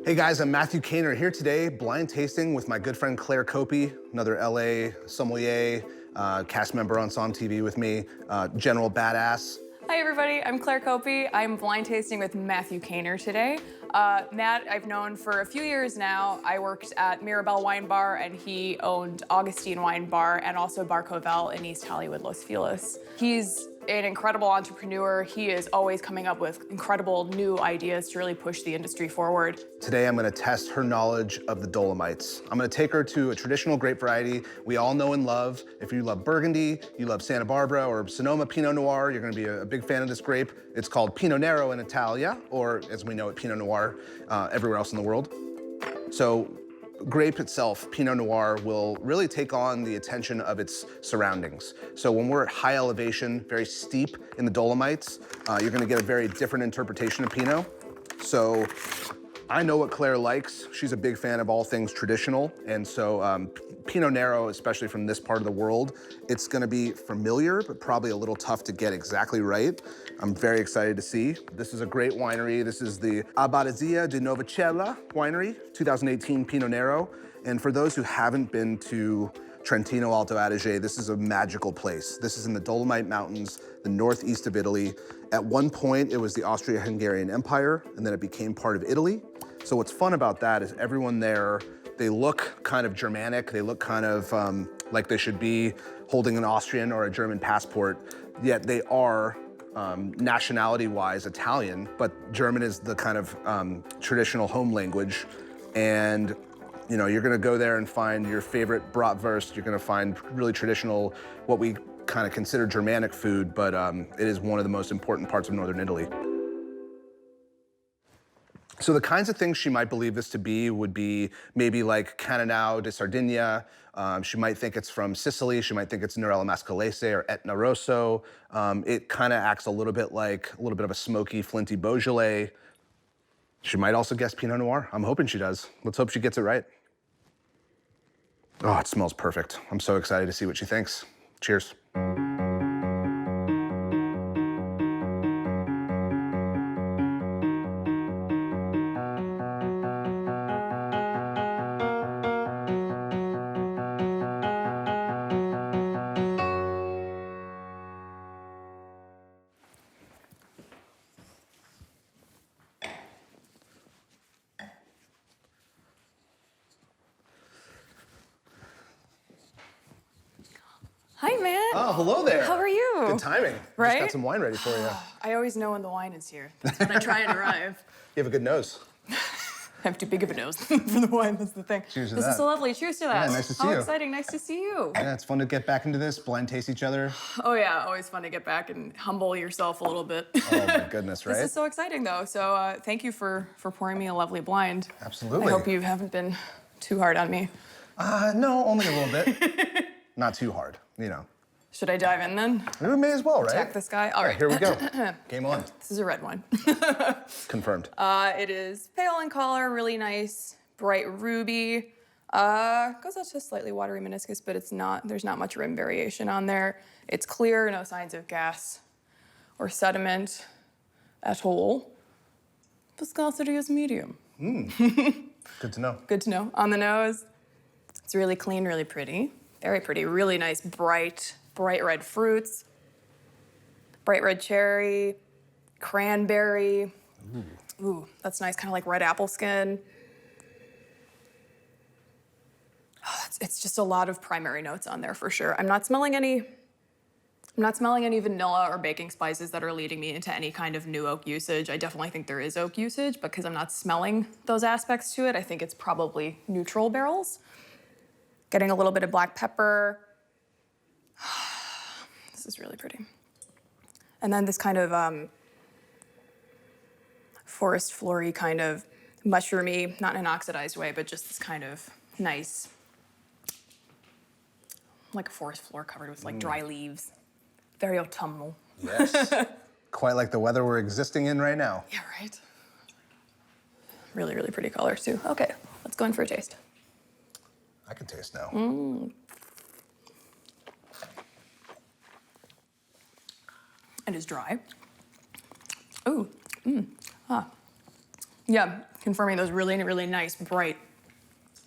Hey guys, I'm Matthew Kaner here today, blind tasting with my good friend Claire Coppi, another LA sommelier, cast member on SOMM TV with me, general badass. Hi everybody, I'm Claire Coppi. I'm blind tasting with Matthew Kaner today. Matt, I've known for a few years now. I worked at Mirabelle Wine Bar and he owned Augustine Wine Bar and also Bar Covell in East Hollywood, Los Feliz. He's an incredible entrepreneur. He is always coming up with incredible new ideas to really push the industry forward. Today I'm gonna test her knowledge of the Dolomites. I'm gonna take her to a traditional grape variety we all know and love. If you love Burgundy, you love Santa Barbara or Sonoma Pinot Noir, you're gonna be a big fan of this grape. It's called Pinot Nero in Italia, or as we know it, Pinot Noir everywhere else in the world. So, grape itself, Pinot Noir, will really take on the attention of its surroundings. So when we're at high elevation, very steep in the Dolomites, you're gonna get a very different interpretation of Pinot. So I know what Claire likes. She's a big fan of all things traditional. And so Pinot Nero, especially from this part of the world, it's gonna be familiar, but probably a little tough to get exactly right. I'm very excited to see. This is a great winery. This is the Abbazia di Novicella winery, 2018 Pinot Nero. And for those who haven't been to Trentino Alto Adige, this is a magical place. This is in the Dolomite Mountains, the northeast of Italy. At one point, it was the Austria-Hungarian Empire, and then it became part of Italy. So what's fun about that is everyone there, they look kind of Germanic. They look kind of like they should be holding an Austrian or a German passport, yet they are nationality-wise Italian, but German is the kind of traditional home language. And you know, you're gonna go there and find your favorite bratwurst. You're gonna find really traditional, what we kind of consider Germanic food, but it is one of the most important parts of Northern Italy. So the kinds of things she might believe this to be would be maybe like Cannonau di Sardegna. She might think it's from Sicily. She might think it's Nerello Mascalese or Etna Rosso. It kind of acts a little bit like a little bit of a smoky, flinty Beaujolais. She might also guess Pinot Noir. I'm hoping she does. Let's hope she gets it right. Oh, it smells perfect. I'm so excited to see what she thinks. Cheers. Hi, Matt. Oh, hello there. How are you? Good timing. Right? Just got some wine ready for you. I always know when the wine is here. That's when I try and arrive. You have a good nose. I have too big of a nose for the wine, that's the thing. Cheers to This that. is so lovely. Cheers to that. Yeah, nice to see How you. exciting. Nice to see you. Yeah, it's fun to get back into this, blind taste each other. Oh yeah, always fun to get back and humble yourself a little bit. Oh my goodness, right? This is so exciting though. So thank you for pouring me a lovely blind. Absolutely. I hope you haven't been too hard on me. No, only a little bit. Not too hard, you know. Should I dive in then? We may as well, right? Attack this guy? All right. Here we go. Game on. This is a red wine. Confirmed. It is pale in color, really nice, bright ruby. Goes out to slightly watery meniscus, but there's not much rim variation on there. It's clear, no signs of gas or sediment at all. Viscosity is medium. Good to know. Good to know. On the nose, it's really clean, really pretty. Very pretty, really nice, bright red fruits. Bright red cherry, cranberry. Ooh, that's nice, kind of like red apple skin. Oh, it's just a lot of primary notes on there for sure. I'm not smelling any vanilla or baking spices that are leading me into any kind of new oak usage. I definitely think there is oak usage, but because I'm not smelling those aspects to it, I think it's probably neutral barrels. Getting a little bit of black pepper. This is really pretty. And then this kind of forest flory kind of mushroomy, not in an oxidized way, but just this kind of nice, like a forest floor covered with like dry leaves. Very autumnal. Yes. Quite like the weather we're existing in right now. Yeah, right? Really, really pretty colors too. Okay, let's go in for a taste. I can taste now. It is dry. Ooh, Yeah, confirming those really, really nice, bright,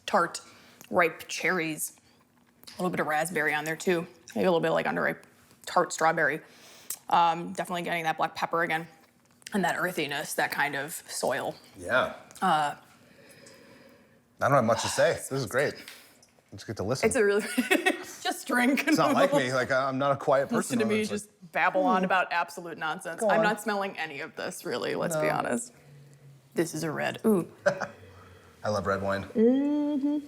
tart, ripe cherries. A little bit of raspberry on there too. Maybe a little bit like underripe tart strawberry. Definitely getting that black pepper again. And that earthiness, that kind of soil. Yeah. I don't have much to say. This is great. Let's get to listen. It's a really, just drink. It's not like me. Like, I'm not a quiet person. Listen to me just babble on about absolute nonsense. I'm not smelling any of this, really, let's be honest. This is a red. Ooh. I love red wine. Mm-hmm.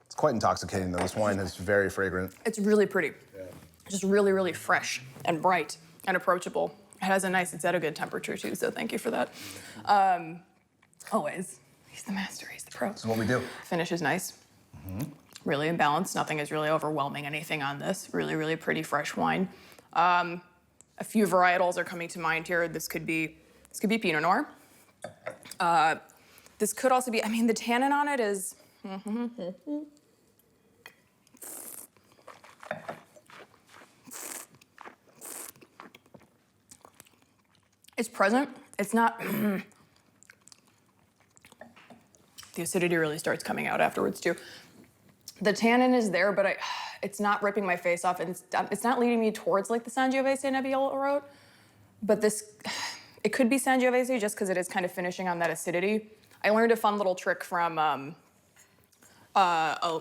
It's quite intoxicating, though. This wine is very fragrant. It's really pretty. Yeah. Just really, really fresh and bright and approachable. It has it's at a good temperature, too, so thank you for that. Always. He's the master, he's the pro. This is what we do. Finish is nice. Really in balance. Nothing is really overwhelming anything on this. Really, really pretty fresh wine. A few varietals are coming to mind here. This could be Pinot Noir. This could also be, I mean, the tannin on it is. It's present. It's not. The acidity really starts coming out afterwards too. The tannin is there, but it's not ripping my face off, and it's not leading me towards like the Sangiovese Nebbiolo wrote. But it could be Sangiovese just because it is kind of finishing on that acidity. I learned a fun little trick from a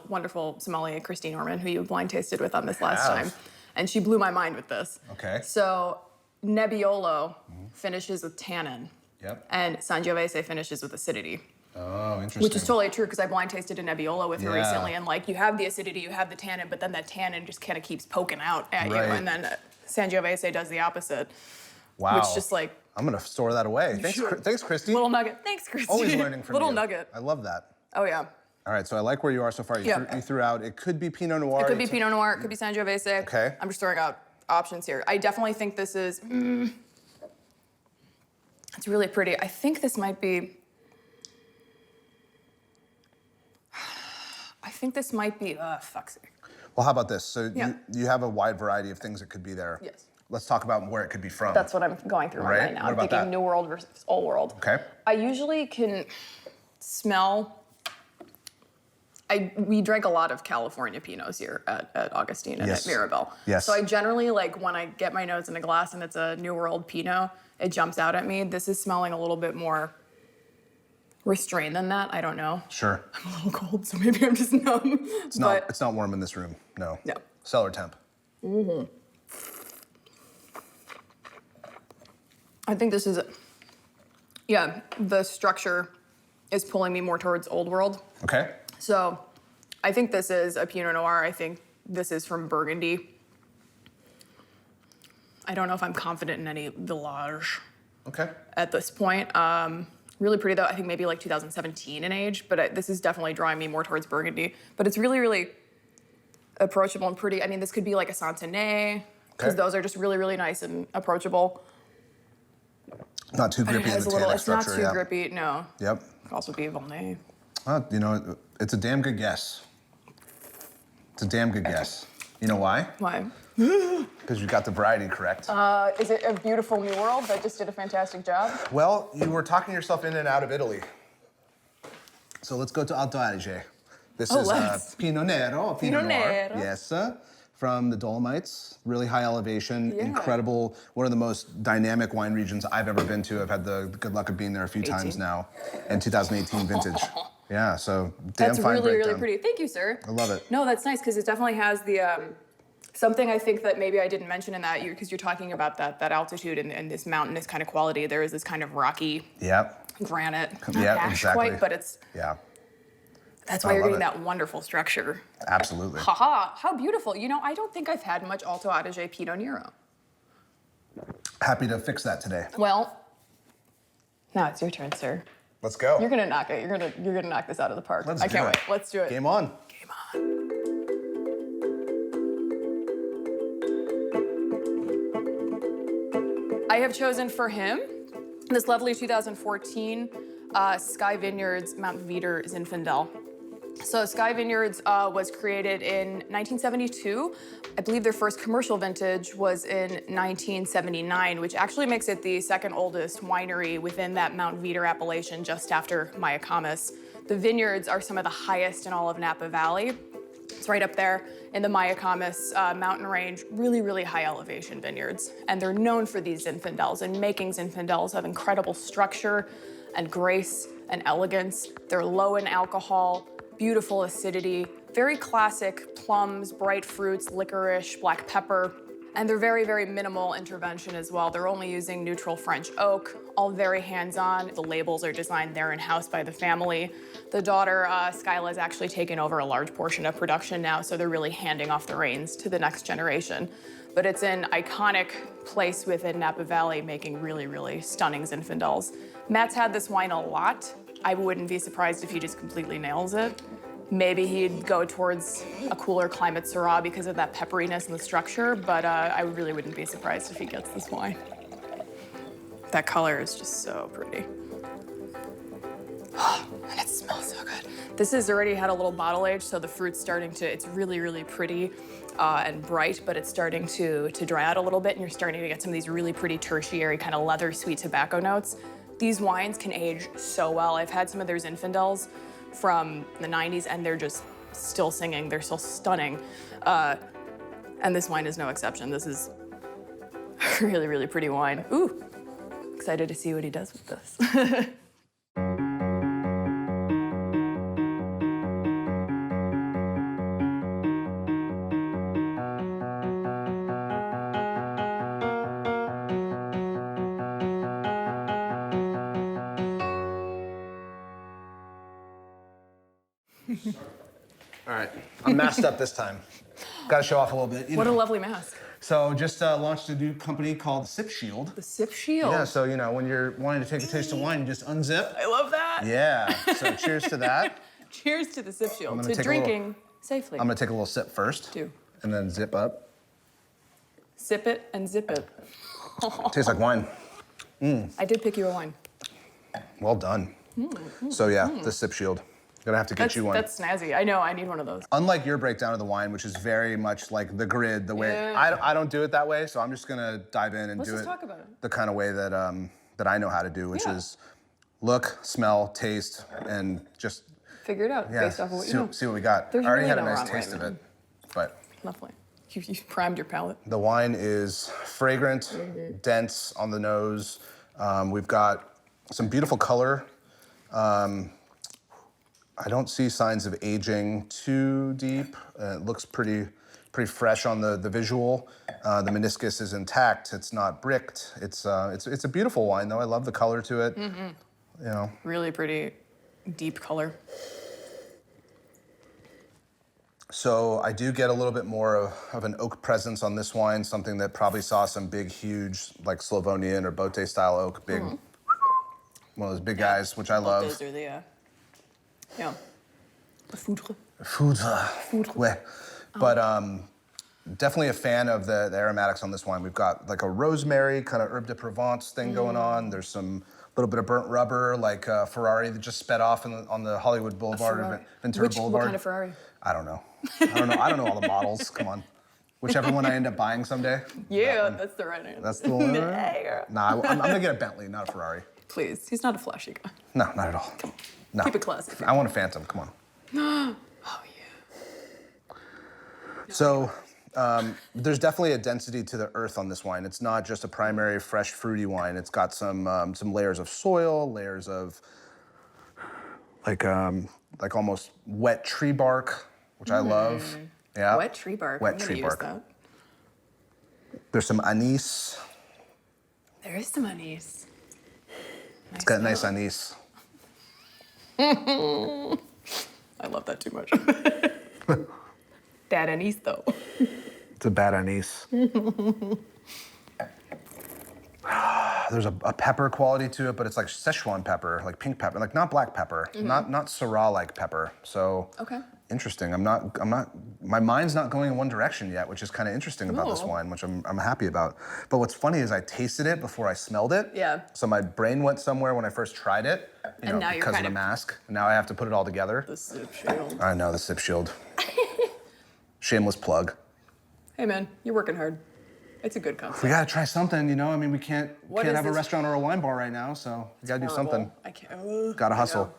wonderful sommelier, Christine Norman, who you blind tasted with on this last time, and she blew my mind with this. Okay. So Nebbiolo finishes with tannin. Yep. And Sangiovese finishes with acidity. Oh, interesting. Which is totally true because I blind tasted a Nebbiolo with her recently, and like you have the acidity, you have the tannin, but then that tannin just kind of keeps poking out at you, and then Sangiovese does the opposite. Wow. Which just like I'm gonna store that away. Thanks, Christy. little nugget. Thanks, Christy. Always learning from little you. nugget. I love that. Oh yeah. All right, so I like where you are so far. You threw out. It could be Pinot Noir. It could be Pinot Noir. It could be Sangiovese. Okay. I'm just throwing out options here. I definitely think this is. It's really pretty. I think this might be. Fuck's sake. Well, how about this? So you have a wide variety of things that could be there. Yes. Let's talk about where it could be from. That's what I'm going through right now. What I'm about thinking that? New World versus Old World. Okay. I usually can smell. We drank a lot of California Pinots here at Augustine and at Mirabelle. Yes. So I generally, like, when I get my nose in a glass and it's a New World Pinot, it jumps out at me. This is smelling a little bit more restrained than that. I don't know. Sure. I'm a little cold, so maybe I'm just numb. It's not warm in this room. No. No. Cellar temp. I think this is, the structure is pulling me more towards Old World. Okay. So I think this is a Pinot Noir. I think this is from Burgundy. I don't know if I'm confident in any village at this point. Really pretty though. I think maybe like 2017 in age, but this is definitely drawing me more towards Burgundy. But it's really, really approachable and pretty. I mean, this could be like a Santenay, because those are just really, really nice and approachable. Not too grippy in the tannic structure. It's not too grippy, no. Yep. Could also be a Volnay. You know, it's a damn good guess. It's a damn good guess. You know why? Why? Because you got the variety correct. Is it a beautiful New World that just did a fantastic job? Well, you were talking yourself in and out of Italy. So let's go to Alto Adige. This is Pinot Nero, Pinot Noir. Yes, from the Dolomites. Really high elevation, incredible. One of the most dynamic wine regions I've ever been to. I've had the good luck of being there a few times now. And 2018 vintage. Yeah, so damn that's fine really, breakdown. really pretty. Thank you, sir. I love it. No, that's nice because it definitely has the something I think that maybe I didn't mention in that because you're talking about that altitude and this mountainous kind of quality. There is this kind of rocky granite. Not ash quite, but it's that's why you're getting that wonderful structure. Absolutely. Haha, how beautiful. You know, I don't think I've had much Alto Adige Pinot Nero. Happy to fix that today. Well, now it's your turn, sir. Let's go. You're gonna knock it. You're gonna knock this out of the park. I can't wait. Let's do it. Game on. Game on. I have chosen for him this lovely 2014 Sky Vineyards Mount Veeder Zinfandel. So Sky Vineyards was created in 1972. I believe their first commercial vintage was in 1979, which actually makes it the second oldest winery within that Mount Veeder appellation, just after Mayacamas. The vineyards are some of the highest in all of Napa Valley. It's right up there in the Mayacamas mountain range, really, really high elevation vineyards. And they're known for these Zinfandels, and making Zinfandels have incredible structure and grace and elegance. They're low in alcohol, beautiful acidity, very classic plums, bright fruits, licorice, black pepper, and they're very, very minimal intervention as well. They're only using neutral French oak, all very hands-on. The labels are designed there in-house by the family. The daughter, Skyla, has actually taken over a large portion of production now, so they're really handing off the reins to the next generation. But it's an iconic place within Napa Valley, making really, really stunning Zinfandels. Matt's had this wine a lot. I wouldn't be surprised if he just completely nails it. Maybe he'd go towards a cooler climate Syrah because of that pepperiness and the structure, but I really wouldn't be surprised if he gets this wine. That color is just so pretty. And it smells so good. This has already had a little bottle age, so the fruit's starting to, it's really, really pretty and bright, but it's starting to dry out a little bit, and you're starting to get some of these really pretty tertiary kind of leather sweet tobacco notes. These wines can age so well. I've had some of their Zinfandels from the 90s, and they're just still singing. They're still stunning. And this wine is no exception. This is a really, really pretty wine. Ooh, excited to see what he does with this. All right, I'm masked up this time. Got to show off a little bit. What a lovely mask. So just launched a new company called Sip Shield. The Sip Shield. Yeah, so you know, when you're wanting to take a taste of wine, you just unzip. I love that. Yeah, so cheers to that. Cheers to the Sip Shield, to take drinking safely. I'm gonna take a little sip first. Do. And then zip up. Sip it and zip it. Tastes like wine. I did pick you a wine. Well done. So yeah, the Sip Shield. Gonna have to get you one. That's snazzy. I know, I need one of those. Unlike your breakdown of the wine, which is very much like the grid, the way I don't do it that way, so I'm just gonna dive in and Let's do just it talk about it. the kind of way that that I know how to do, which is look, smell, taste, and just Figure it out based off of what you know. see what we got. There's I already really had a no nice wrong taste way, of man. it, but Lovely. You primed your palate. the wine is fragrant, dense on the nose. We've got some beautiful color. I don't see signs of aging too deep. It looks pretty fresh on the visual. The meniscus is intact. It's not bricked. It's a beautiful wine though. I love the color to it. You know. Really pretty, deep color. So I do get a little bit more of an oak presence on this wine, something that probably saw some big, huge, like Slavonian or Bote style oak, big, one of those big guys, which I love. Those are the, yeah, the foudre. Foudre. Ouais. But definitely a fan of the aromatics on this wine. We've got like a rosemary, kind of herbe de Provence thing going on. There's some little bit of burnt rubber, like Ferrari that just sped off on the Hollywood Boulevard or Ventura Boulevard. What kind of Ferrari? I don't know. I don't know all the models. Come on. Whichever one I end up buying someday. Yeah, that's the right answer. That's the one. Nah, I'm gonna get a Bentley, not a Ferrari. Please, he's not a flashy guy. No, not at all. No. Keep it classy. I want a Phantom. Come on. Oh yeah. So there's definitely a density to the earth on this wine. It's not just a primary fresh fruity wine. It's got some layers of soil, layers of like almost wet tree bark, which I love. Yeah. Wet tree bark. Wet I'm gonna tree use bark. that. There's some anise. There is some anise. It's got nice anise. I love that too much. That anise though. It's a bad anise. There's a pepper quality to it, but it's like Szechuan pepper, like pink pepper, like not black pepper, not Syrah-like pepper. So Okay. interesting. My mind's not going in one direction yet, which is kind of interesting about this Ooh. wine, which I'm happy about. But what's funny is I tasted it before I smelled it. Yeah. So my brain went somewhere when I first tried it, you know, now you're because of kind the of- mask. And now I have to put it all together. The sip shield. I know, the sip shield. Shameless plug. Hey man, you're working hard. It's a good concept. We gotta try something, you know? I mean, we can't What is have a this? restaurant or a wine bar right now, so we gotta do something. I can't. Gotta hustle.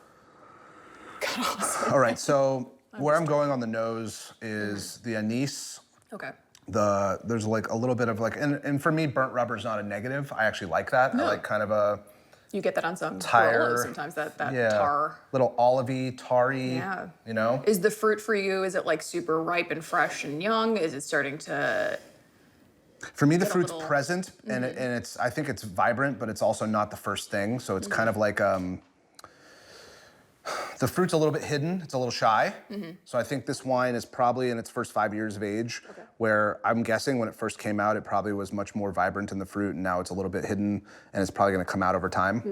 Gotta hustle. All right, so where I'm going on the nose is the anise. Okay. There's like a little bit of like, and for me, burnt rubber is not a negative. I actually like that. I like kind of a You get that on some tire. Barolos sometimes, that yeah, tar. little olivey, tarry, Yeah. you know? Is the fruit for you, is it like super ripe and fresh and young? Is it starting to... For me, the Get a fruit's little- present, and it's. I think it's vibrant, but it's also not the first thing. So it's kind of like the fruit's a little bit hidden. It's a little shy. So I think this wine is probably in its first 5 years of age, where I'm guessing when it first came out, it probably was much more vibrant in the fruit, and now it's a little bit hidden, and it's probably going to come out over time.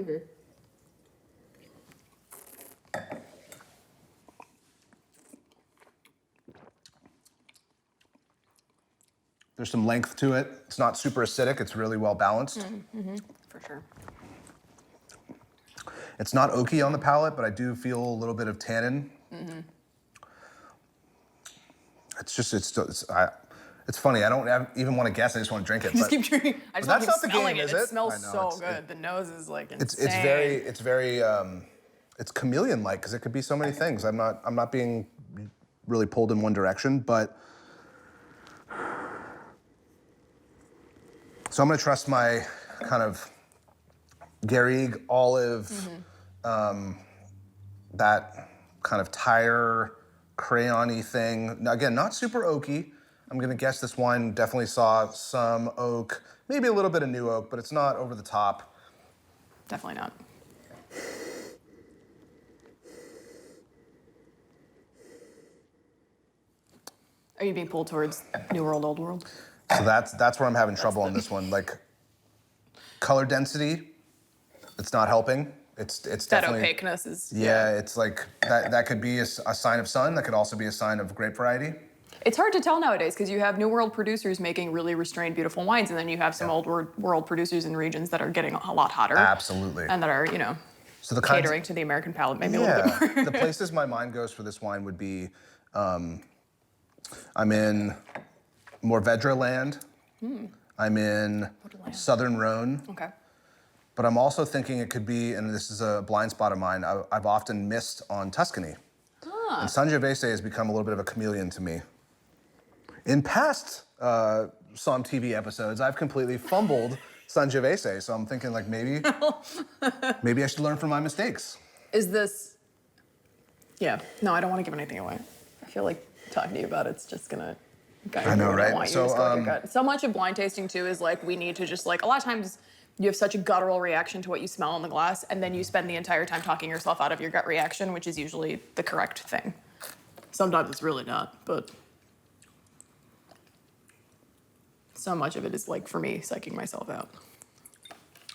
There's some length to it. It's not super acidic. It's really well balanced. For sure. It's not oaky on the palate, but I do feel a little bit of tannin. It's funny. I don't even want to guess. I just want to drink it. Just But keep drinking. I just that's want not the to keep smelling game, it. is It it? smells I know, so it's- good. The nose is like insane. it's very it's chameleon-like because it could be so many things. I'm not being really pulled in one direction, but so I'm gonna trust my kind of Garrigue olive, that kind of tire crayon-y thing. Now again, not super oaky. I'm gonna guess this wine definitely saw some oak, maybe a little bit of new oak, but it's not over the top. Definitely not. Are you being pulled towards New World, Old World? So that's where I'm having trouble on this one. Like color density, it's not helping. It's That definitely opaqueness is... yeah. It's like that could be a sign of sun. That could also be a sign of grape variety. It's hard to tell nowadays because you have New World producers making really restrained, beautiful wines, and then you have some Old World producers in regions that are getting a lot hotter. Absolutely. And that are, So the catering to the American palate maybe a little bit more. The places my mind goes for this wine would be, I'm in Mourvedre land. I'm in Southern Rhone. Okay. But I'm also thinking it could be, and this is a blind spot of mine, I've often missed on Tuscany. And Sangiovese has become a little bit of a chameleon to me. In past SOMM TV episodes, I've completely fumbled Sangiovese, so I'm thinking like maybe I should learn from my mistakes. Is this... Yeah. No, I don't want to give anything away. I feel like talking to you about it's just going to... I know, right? Want you to just go with your gut. So much of blind tasting, too, is like we need to just like... A lot of times you have such a guttural reaction to what you smell in the glass, and then you spend the entire time talking yourself out of your gut reaction, which is usually the correct thing. Sometimes it's really not, but... So much of it is like, for me, psyching myself out.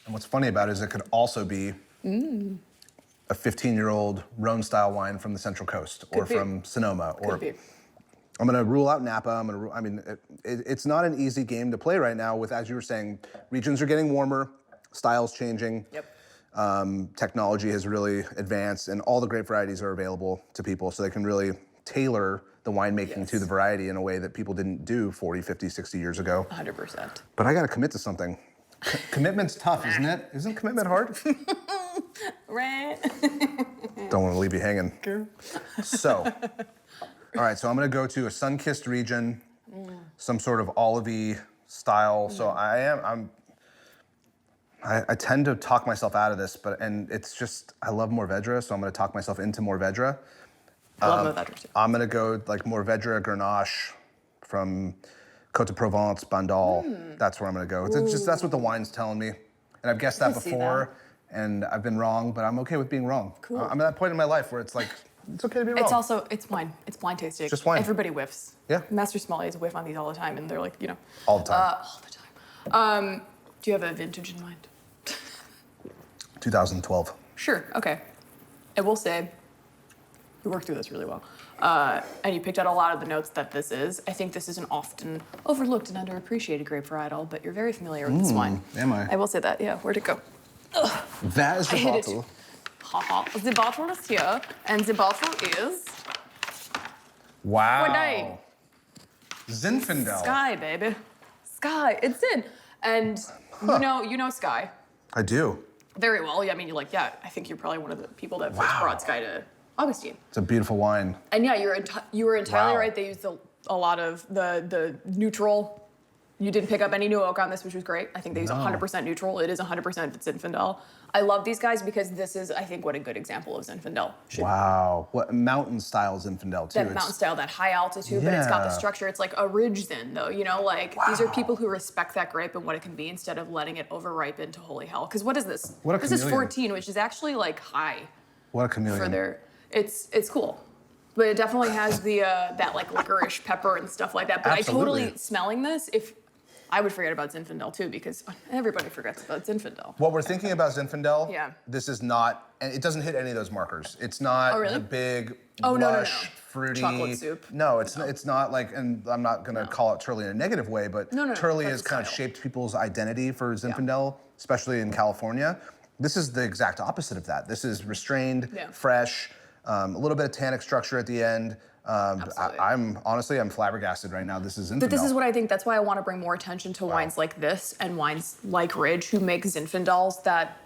And what's funny about it is it could also be a 15-year-old Rhone-style wine from the Central Coast, or be. from Sonoma, or Could be. I'm gonna rule out Napa. It's not an easy game to play right now. With, as you were saying, regions are getting warmer, styles changing. Yep. Technology has really advanced, and all the grape varieties are available to people, so they can really tailor the winemaking to the variety in a way that people didn't do 40, 50, 60 years ago. 100%. But I gotta commit to something. Commitment's tough, isn't it? Isn't commitment hard? Right. Don't want to leave you hanging. So, all right, so I'm gonna go to a sun-kissed region, some sort of olivey style. So I tend to talk myself out of this, and it's just, I love Mourvedre, so I'm gonna talk myself into Mourvedre. I love Mourvedre too. I'm gonna go like Mourvedre Grenache from Côte de Provence, Bandol. That's where I'm gonna go. It's just, that's what the wine's telling me. And I've guessed that can see before, and I've been wrong, but I'm okay with being wrong. Cool. I'm at that point in my life where it's like, it's okay to be wrong. It's wine. It's blind tasting. Just wine. Everybody whiffs. Yeah. Master sommeliers whiff on these all the time, and they're like, All the time. all the time. Do you have a vintage in mind? 2012. Sure. Okay. I will say, we worked through this really well. and you picked out a lot of the notes that this is. I think this is an often overlooked and underappreciated grape varietal, but you're very familiar with this wine. Am I? I will say that, yeah. Where'd it go? Ugh. That is the I hit it. bottle. Haha. The bottle is here, and the bottle is Wow. Corday. Zinfandel. Sky, baby. Sky. It's in. And you know Sky I do. very well. I mean, you're like, yeah, I think you're probably one of the people that first brought Sky to Augustine. It's a beautiful wine. And yeah, you were entirely Wow. right. They used a lot of the neutral. You didn't pick up any new oak on this, which was great. I think they use 100% neutral. It is 100% Zinfandel. I love these guys because this is, I think, what a good example of Zinfandel should be. Wow. What mountain style Zinfandel too. That mountain style, that high altitude, but it's got the Yeah. structure. It's like a ridge Zin, though. You know, like these are people who respect that grape and what it can be instead of letting it overripen to holy hell. Because what is this? What a This is chameleon. 14, which is actually like high What a chameleon. for their. It's cool, but it definitely has the that like licorice pepper and stuff like that. But Absolutely. I totally smelling this. If I would forget about Zinfandel too, because everybody forgets about Zinfandel. What we're thinking about Zinfandel, Yeah. this is not, and it doesn't hit any of those markers. It's not Oh, really? the big, Oh, no, no, lush, no. fruity. Chocolate soup. No, it's not like, and I'm not gonna call it Turley in a negative way, but No, Turley that's has the kind of style. shaped people's identity for Zinfandel, especially in California. This is the exact opposite of that. This is restrained, Yeah. fresh, a little bit of tannic structure at the end. Absolutely. I'm flabbergasted right now. This is Zinfandel. But this is what I think. That's why I want to bring more attention to wines like this and wines like Ridge, who make Zinfandels that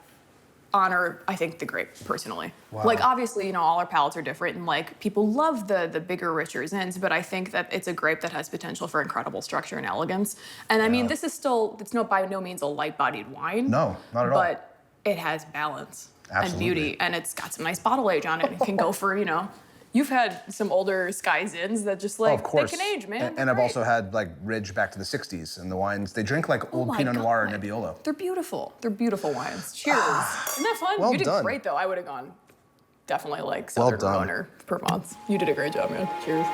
honor, I think, the grape personally. Wow. Like obviously, all our palates are different, and like people love the bigger, richer Zins. But I think that it's a grape that has potential for incredible structure and elegance. And I mean, this is still by no means a light-bodied wine. No, not at all. But it has balance and Absolutely. beauty, and it's got some nice bottle age on it. It can go for You've had some older Sky Zins that just like Of course. they can age, man. And They're I've great. also had like Ridge back to the 60s, and the wines, they drink like Oh old my Pinot Noir God. and Nebbiolo. They're beautiful. They're beautiful wines. Cheers. Isn't that fun? Well You did done. great though. I would have gone definitely like Well Southern done. Rhone or Provence. You did a great job, man. Cheers.